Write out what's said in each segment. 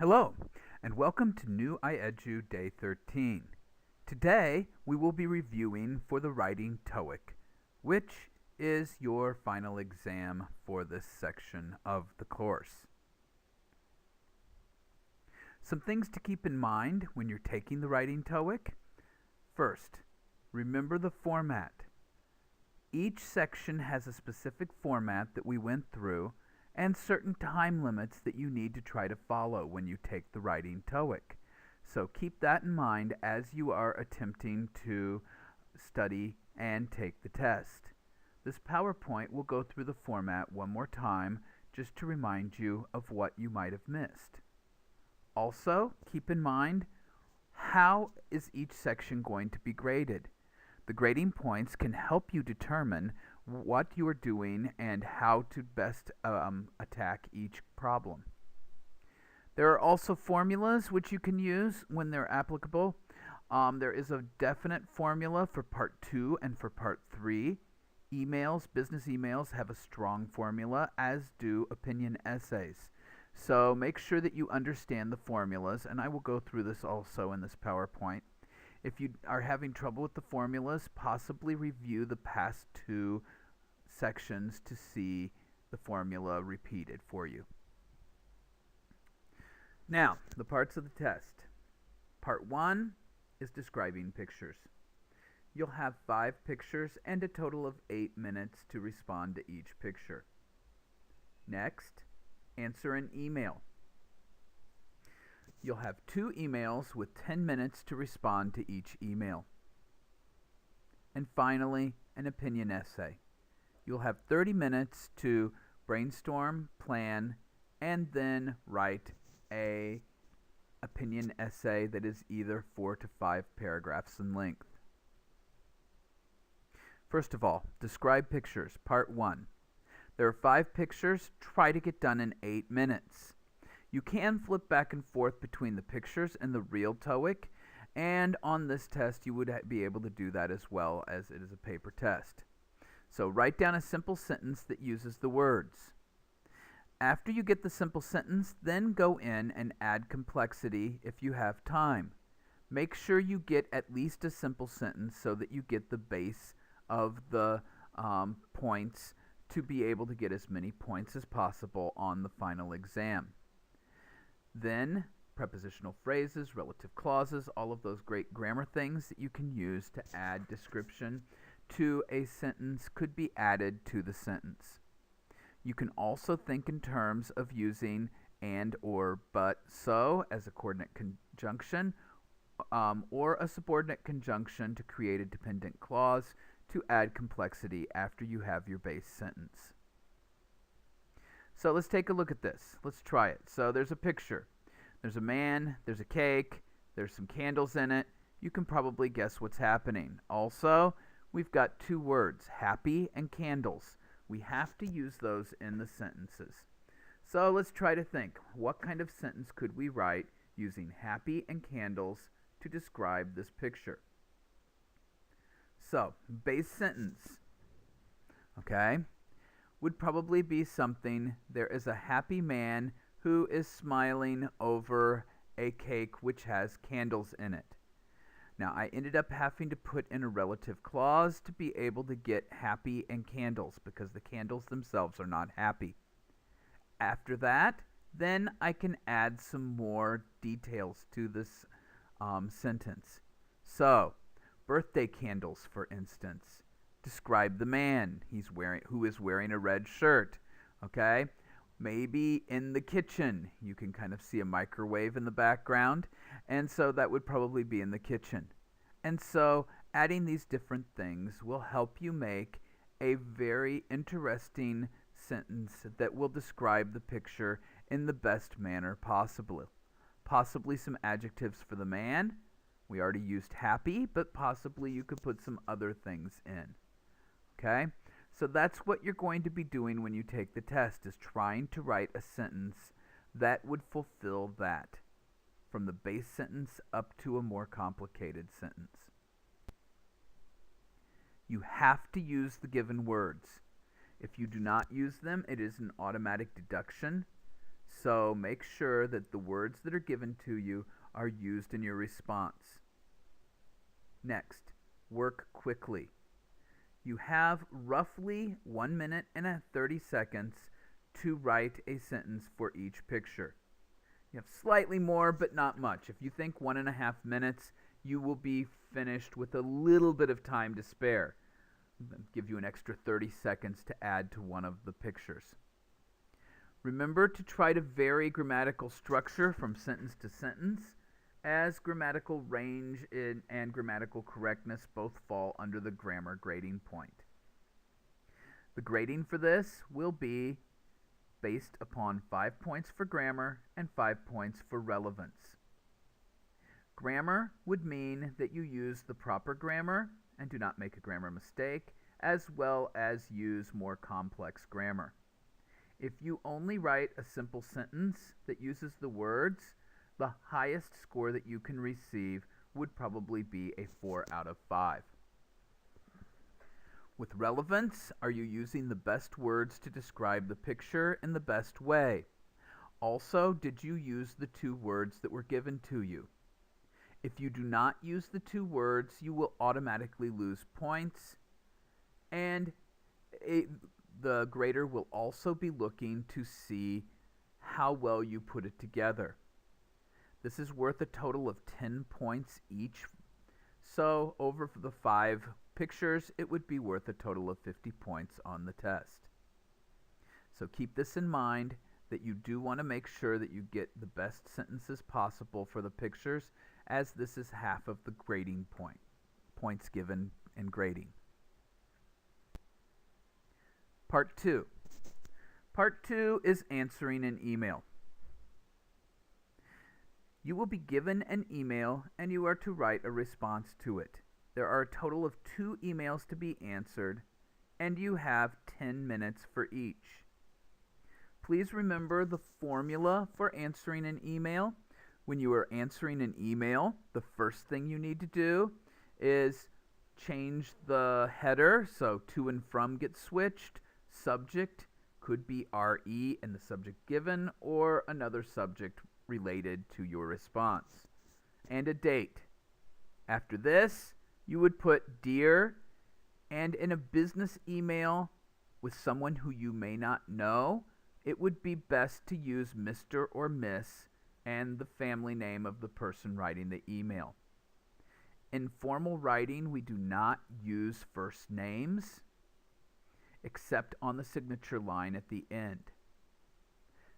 Hello, and welcome to New IEDU Day 13. Today, we will be reviewing for the writing TOEIC, which is your final exam for this section of the course. Some things to keep in mind when you're taking the writing TOEIC. First, remember the format. Each section has a specific format that we went through and certain time limits that you need to try to follow when you take the writing TOEIC. So keep that in mind as you are attempting to study and take the test. This PowerPoint will go through the format one more time just to remind you of what you might have missed. Also, keep in mind, how is each section going to be graded? The grading points can help you determine what you are doing and how to best attack each problem. There are also formulas which you can use when they're applicable. There is a definite formula for Part 2 and for Part 3. Business emails have a strong formula, as do opinion essays. So make sure that you understand the formulas, and I will go through this also in this PowerPoint. If you are having trouble with the formulas, possibly review the past two sections to see the formula repeated for you. Now, the parts of the test. Part 1 is describing pictures. You'll have 5 pictures and a total of 8 minutes to respond to each picture. Next, answer an email. You'll have 2 emails with 10 minutes to respond to each email. And finally, an opinion essay. You'll have 30 minutes to brainstorm, plan, and then write an opinion essay that is either 4 to 5 paragraphs in length. First of all, describe pictures, Part 1. There are 5 pictures. Try to get done in 8 minutes. You can flip back and forth between the pictures and the real TOEIC, and on this test you would be able to do that as well, as it is a paper test. So write down a simple sentence that uses the words. After you get the simple sentence, then go in and add complexity if you have time. Make sure you get at least a simple sentence so that you get the base of the points to be able to get as many points as possible on the final exam. Then, prepositional phrases, relative clauses, all of those great grammar things that you can use to add description to a sentence could be added to the sentence. You can also think in terms of using and, or, but, so as a coordinate conjunction, or a subordinate conjunction to create a dependent clause to add complexity after you have your base sentence. So let's take a look at this. Let's try it. So there's a picture. There's a man, there's a cake, there's some candles in it. You can probably guess what's happening. Also, we've got 2 words, happy and candles. We have to use those in the sentences. So let's try to think. What kind of sentence could we write using happy and candles to describe this picture? So, base sentence, okay, would probably be something, there is a happy man who is smiling over a cake which has candles in it. Now, I ended up having to put in a relative clause to be able to get happy and candles because the candles themselves are not happy. After that, then I can add some more details to this sentence. So, birthday candles, for instance. Describe the man who is wearing a red shirt. Okay? Maybe in the kitchen. You can kind of see a microwave in the background, and so that would probably be in the kitchen. And so adding these different things will help you make a very interesting sentence that will describe the picture in the best manner possible. Possibly some adjectives for the man. We already used happy, but possibly you could put some other things in. Okay? So that's what you're going to be doing when you take the test, is trying to write a sentence that would fulfill that, from the base sentence up to a more complicated sentence. You have to use the given words. If you do not use them, it is an automatic deduction. So make sure that the words that are given to you are used in your response. Next, work quickly. You have roughly 1 minute and 30 seconds to write a sentence for each picture. You have slightly more, but not much. If you think 1.5 minutes, you will be finished with a little bit of time to spare. I'll give you an extra 30 seconds to add to one of the pictures. Remember to try to vary grammatical structure from sentence to sentence, as grammatical range and grammatical correctness both fall under the grammar grading point. The grading for this will be based upon 5 points for grammar and 5 points for relevance. Grammar would mean that you use the proper grammar and do not make a grammar mistake, as well as use more complex grammar. If you only write a simple sentence that uses the words, the highest score that you can receive would probably be a 4 out of 5. With relevance, are you using the best words to describe the picture in the best way? Also, did you use the 2 words that were given to you? If you do not use the 2 words, you will automatically lose points, and the grader will also be looking to see how well you put it together. This is worth a total of 10 points each, so over the 5 pictures, it would be worth a total of 50 points on the test. So keep this in mind, that you do want to make sure that you get the best sentences possible for the pictures, as this is half of the grading points given in grading. Part 2. Part 2 is answering an email. You will be given an email and you are to write a response to it. There are a total of 2 emails to be answered, and you have 10 minutes for each. Please remember the formula for answering an email. When you are answering an email, the first thing you need to do is change the header, so to and from gets switched. Subject could be RE and the subject given, or another subject related to your response. And a date. After this, you would put dear, and in a business email with someone who you may not know, it would be best to use Mr. or Miss and the family name of the person writing the email. In formal writing, we do not use first names except on the signature line at the end.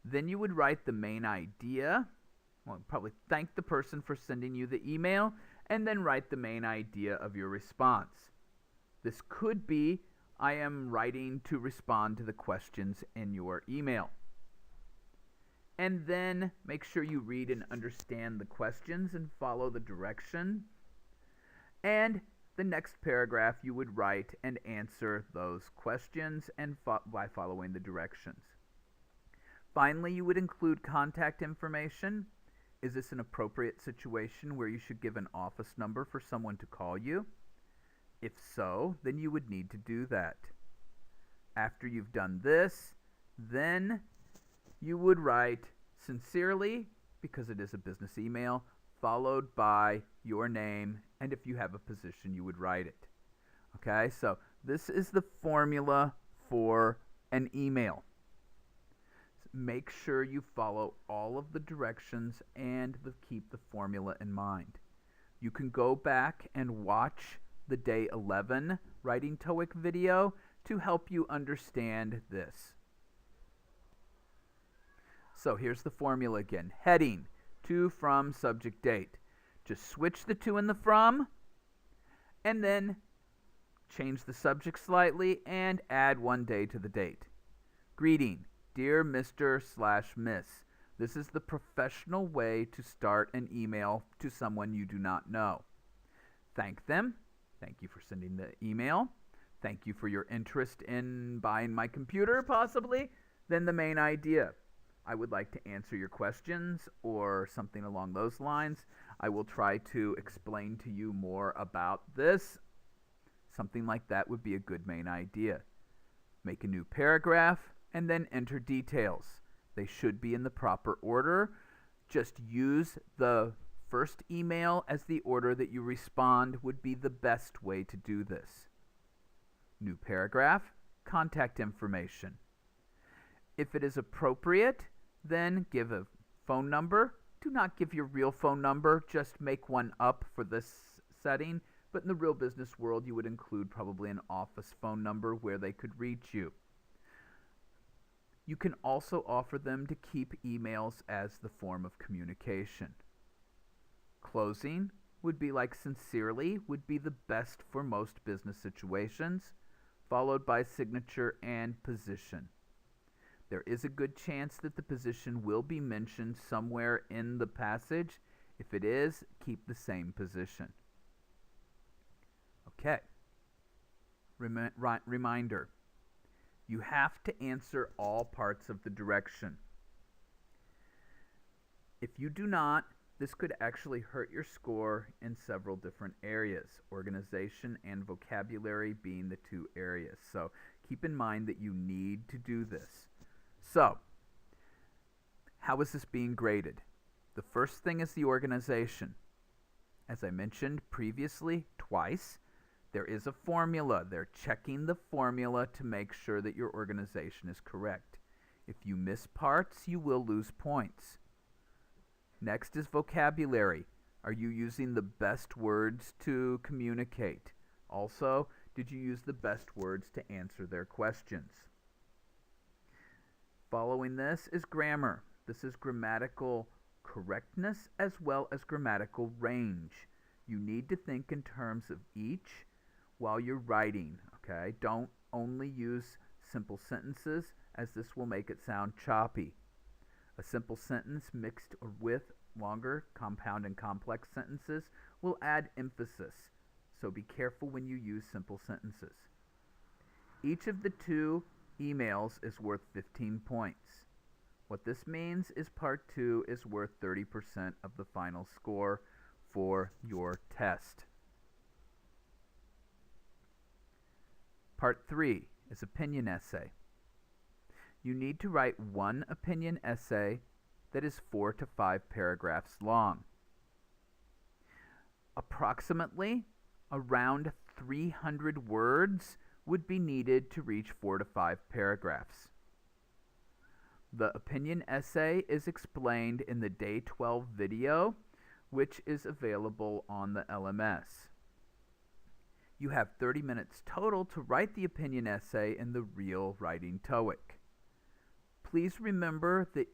Then you would write the main idea. Well, probably thank the person for sending you the email, and then write the main idea of your response. This could be, I am writing to respond to the questions in your email. And then make sure you read and understand the questions and follow the direction. And the next paragraph you would write and answer those questions and by following the directions. Finally, you would include contact information. Is this an appropriate situation where you should give an office number for someone to call you? If so, then you would need to do that. After you've done this, then you would write sincerely, because it is a business email, followed by your name, and if you have a position, you would write it. Okay, so this is the formula for an email. Make sure you follow all of the directions and keep the formula in mind. You can go back and watch the day 11 writing TOEIC video to help you understand this. So here's the formula again. Heading, to, from, subject, date. Just switch the to and the from, and then change the subject slightly and add 1 day to the date. Greeting, dear Mr./Miss. This is the professional way to start an email to someone you do not know. Thank them. Thank you for sending the email. Thank you for your interest in buying my computer, possibly. Then the main idea. I would like to answer your questions or something along those lines. I will try to explain to you more about this. Something like that would be a good main idea. Make a new paragraph and then enter details. They should be in the proper order. Just use the first email as the order that you respond would be the best way to do this. New paragraph, contact information. If it is appropriate, then give a phone number. Do not give your real phone number, just make one up for this setting. But in the real business world, you would include probably an office phone number where they could reach you. You can also offer them to keep emails as the form of communication. Closing would be like sincerely, would be the best for most business situations, followed by signature and position. There is a good chance that the position will be mentioned somewhere in the passage. If it is, keep the same position. Okay. Reminder. You have to answer all parts of the direction. If you do not, this could actually hurt your score in several different areas, organization and vocabulary being the two areas. So keep in mind that you need to do this. So, how is this being graded? The first thing is the organization. As I mentioned previously twice, there is a formula. They're checking the formula to make sure that your organization is correct. If you miss parts, you will lose points. Next is vocabulary. Are you using the best words to communicate? Also, did you use the best words to answer their questions? Following this is grammar. This is grammatical correctness as well as grammatical range. You need to think in terms of each while you're writing, okay? Don't only use simple sentences, as this will make it sound choppy. A simple sentence mixed with longer, compound, and complex sentences will add emphasis, so be careful when you use simple sentences. Each of the two emails is worth 15 points. What this means is part 2 is worth 30% of the final score for your test. Part 3 is opinion essay. You need to write one opinion essay that is 4 to 5 paragraphs long. Approximately around 300 words would be needed to reach 4 to 5 paragraphs. The opinion essay is explained in the Day 12 video, which is available on the LMS. You have 30 minutes total to write the opinion essay in the real writing TOEIC. Please remember that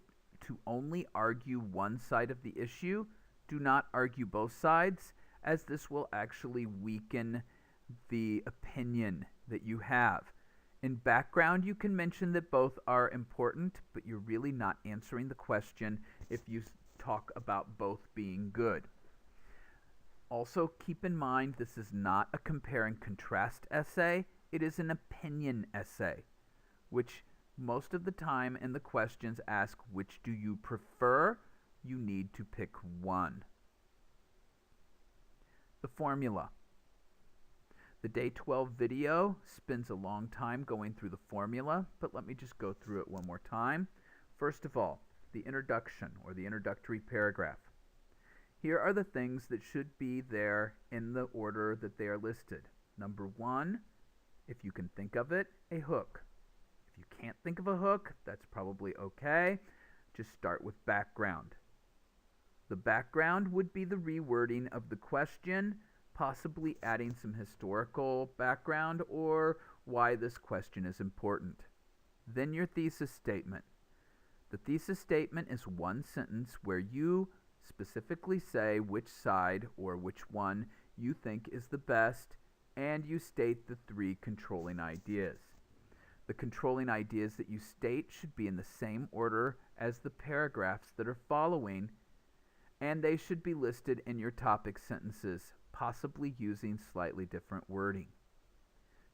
to only argue one side of the issue, do not argue both sides, as this will actually weaken the opinion that you have. In background, you can mention that both are important, but you're really not answering the question if you talk about both being good. Also, keep in mind this is not a compare and contrast essay, it is an opinion essay, which most of the time in the questions ask which do you prefer. You need to pick one. The formula. The Day 12 video spends a long time going through the formula, but let me just go through it one more time. First of all, the introduction or the introductory paragraph. Here are the things that should be there in the order that they are listed. Number 1, if you can think of it, a hook. If you can't think of a hook, that's probably okay. Just start with background. The background would be the rewording of the question, possibly adding some historical background or why this question is important. Then your thesis statement. The thesis statement is one sentence where you specifically say which side or which one you think is the best, and you state the 3 controlling ideas. The controlling ideas that you state should be in the same order as the paragraphs that are following, and they should be listed in your topic sentences, possibly using slightly different wording.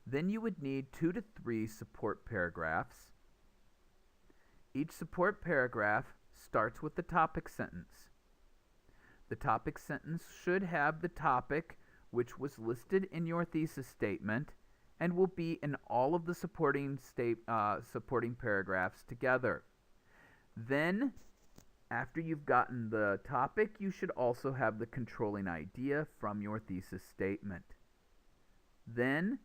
Then you would need 2 to 3 support paragraphs. Each support paragraph starts with the topic sentence. The topic sentence should have the topic which was listed in your thesis statement and will be in all of the supporting paragraphs together. Then, after you've gotten the topic, you should also have the controlling idea from your thesis statement. Then,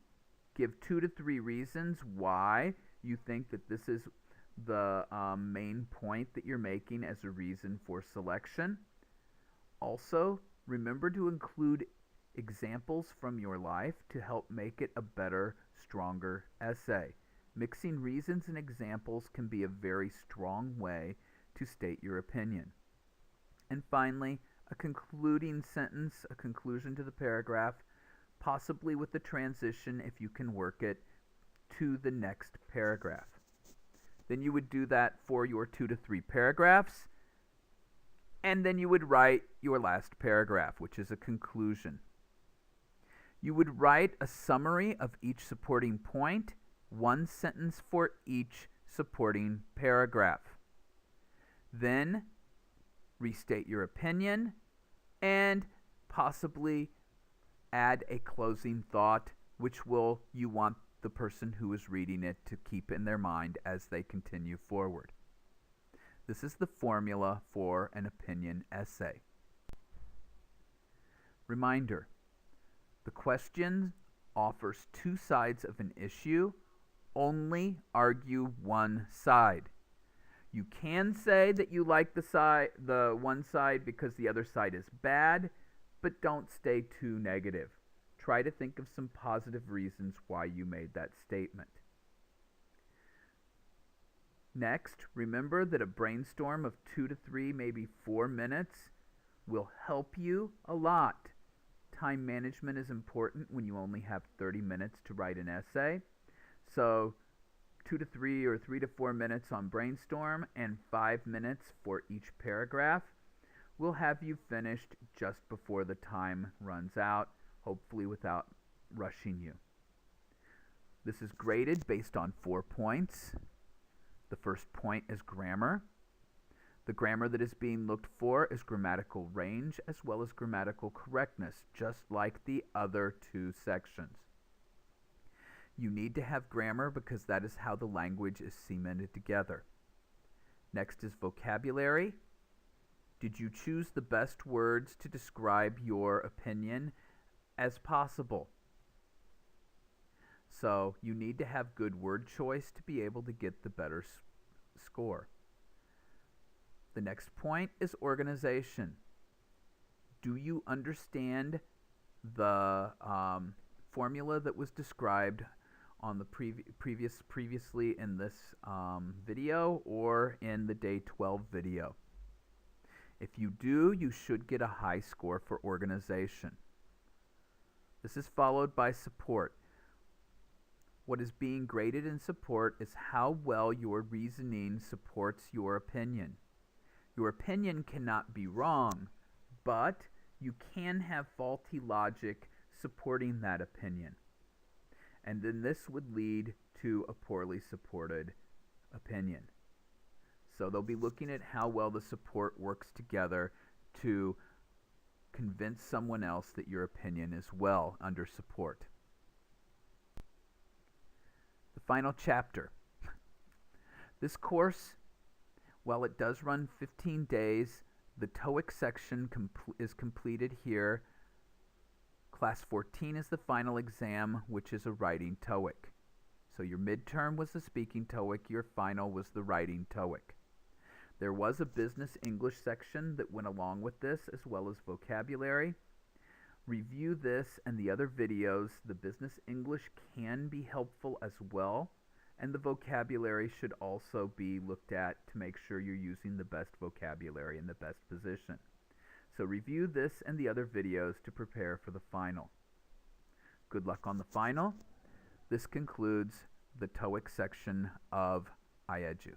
give 2 to 3 reasons why you think that this is the main point that you're making as a reason for selection. Also, remember to include examples from your life to help make it a better, stronger essay. Mixing reasons and examples can be a very strong way to state your opinion. And finally, a concluding sentence, a conclusion to the paragraph, possibly with a transition if you can work it to the next paragraph. Then you would do that for your 2 to 3 paragraphs, and then you would write your last paragraph, which is a conclusion. You would write a summary of each supporting point, 1 sentence for each supporting paragraph. Then restate your opinion and possibly add a closing thought, which you want the person who is reading it to keep in their mind as they continue forward. This is the formula for an opinion essay. Reminder: the question offers 2 sides of an issue. Only argue one side. You can say that you like the one side because the other side is bad, but don't stay too negative. Try to think of some positive reasons why you made that statement. Next, remember that a brainstorm of 2 to 3, maybe 4 minutes will help you a lot. Time management is important when you only have 30 minutes to write an essay. So 2 to 3 or 3 to 4 minutes on brainstorm and 5 minutes for each paragraph will have you finished just before the time runs out, hopefully without rushing you. This is graded based on 4 points. The first point is grammar. The grammar that is being looked for is grammatical range as well as grammatical correctness, just like the other 2 sections. You need to have grammar because that is how the language is cemented together. Next is vocabulary. Did you choose the best words to describe your opinion as possible? So you need to have good word choice to be able to get the better score. The next point is organization. Do you understand the formula that was described on the previously in this video or in the day 12 video? If you do, you should get a high score for organization. This is followed by support. What is being graded in support is how well your reasoning supports your opinion. Your opinion cannot be wrong, but you can have faulty logic supporting that opinion. And then this would lead to a poorly supported opinion. So they'll be looking at how well the support works together to convince someone else that your opinion is well under support. The final chapter. This course, while it does run 15 days, the TOEIC section is completed here. Class 14 is the final exam, which is a writing TOEIC. So your midterm was the speaking TOEIC, your final was the writing TOEIC. There was a business English section that went along with this, as well as vocabulary. Review this and the other videos. The business English can be helpful as well, and the vocabulary should also be looked at to make sure you're using the best vocabulary in the best position. So review this and the other videos to prepare for the final. Good luck on the final. This concludes the TOEIC section of IEDU.